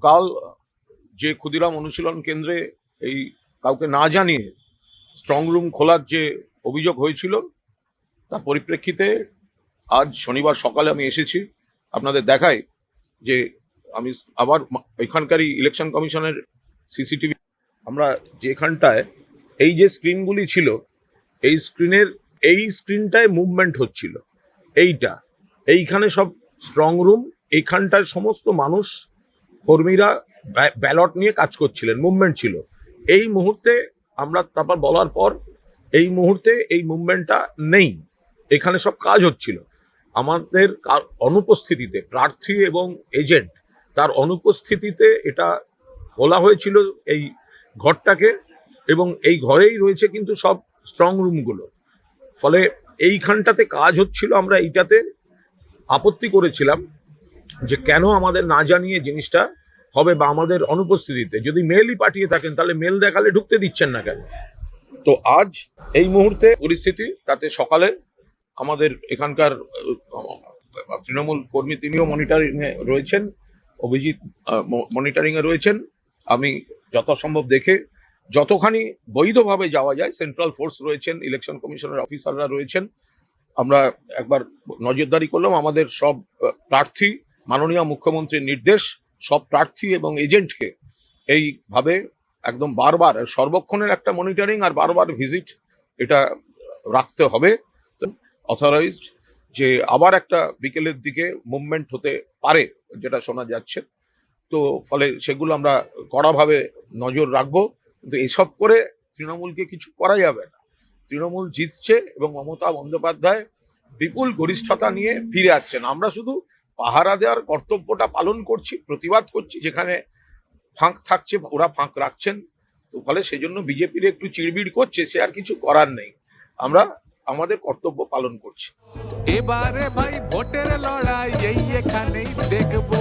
কাল যে ক্ষুদিরাম অনুশীলন কেন্দ্রে এই কাউকে না জানিয়ে স্ট্রং রুম খোলার যে অভিযোগ হয়েছিল তার পরিপ্রেক্ষিতে আজ শনিবার সকালে আমি এসেছি। আপনাদের দেখাই যে আমি আবার এখানকারই ইলেকশন কমিশনের সিসিটিভি, আমরা যেখানটায় এই যে স্ক্রিনগুলি ছিল এই স্ক্রিনটায় মুভমেন্ট হচ্ছিল, এইখানে সব স্ট্রং রুম, এইখানটায় সমস্ত মানুষ কর্মীরা ব্যালট নিয়ে কাজ করছিলেন, মুভমেন্ট ছিল। এই মুহূর্তে আমরা তারপর বলার পর এই মুহূর্তে এই মুভমেন্টটা নেই, এখানে সব কাজ হচ্ছিল। আমাদের অনুপস্থিতিতে, প্রার্থী এবং এজেন্ট তার অনুপস্থিতিতে এটা খোলা হয়েছিল এই ঘরটাকে, এবং এই ঘরেই রয়েছে কিন্তু সব স্ট্রং রুমগুলো। ফলে এইখানটাতে কাজ হচ্ছিল, আমরা এইটাতে আপত্তি করেছিলাম যে কেন আমাদের না জানিয়ে জিনিসটা হবে, বা আমাদের অনুপস্থিতিতে যদি মেলই পাঠিয়ে থাকেন তাহলে মেল দেখালে ঢুকতে দিচ্ছেন না কেন। তো আজ এই মুহূর্তে পরিস্থিতি তাতে সকালে আমাদের এখানকার তৃণমূল কর্মী তিনিও মনিটরিংয়ে রয়েছেন, অভিজিৎ মনিটরিংয়ে রয়েছেন। আমি যথাসম্ভব দেখে যতখানি বৈধভাবে যাওয়া যায়, সেন্ট্রাল ফোর্স রয়েছেন, ইলেকশন কমিশনের অফিসাররা রয়েছেন, আমরা একবার নজরদারি করলাম। আমাদের সব প্রার্থী, মাননীয় মুখ্যমন্ত্রীর নির্দেশ, সব প্রার্থী এবং এজেন্টকে এইভাবে একদম বারবার সর্বক্ষণের একটা মনিটরিং আর বারবার ভিজিট এটা রাখতে হবে। অথরাইজড যে আবার একটা বিকেলের দিকে মুভমেন্ট হতে পারে যেটা শোনা যাচ্ছে, তো ফলে সেগুলো আমরা কড়াভাবে নজর রাখবো। কিন্তু এসব করে তৃণমূলকে কিছু করা যাবে না। তৃণমূল জিতছে এবং মমতা বন্দ্যোপাধ্যায় বিপুল গরিষ্ঠতা নিয়ে ফিরে আসছেন। আমরা শুধু পাহারা দেওয়ার কর্তব্যটা পালন করছি, প্রতিবাদ করছি, যেখানে ফাঁক থাকছে ওরা ফাঁক রাখছেন। তো ফলে সেই জন্য বিজেপির একটু চিড়বিড় করছে, সে আর কিছু করার নেই, আমরা আমাদের কর্তব্য পালন করছি। এবারে ভাই ভোটের লড়াই এই এখানেই দেখবো।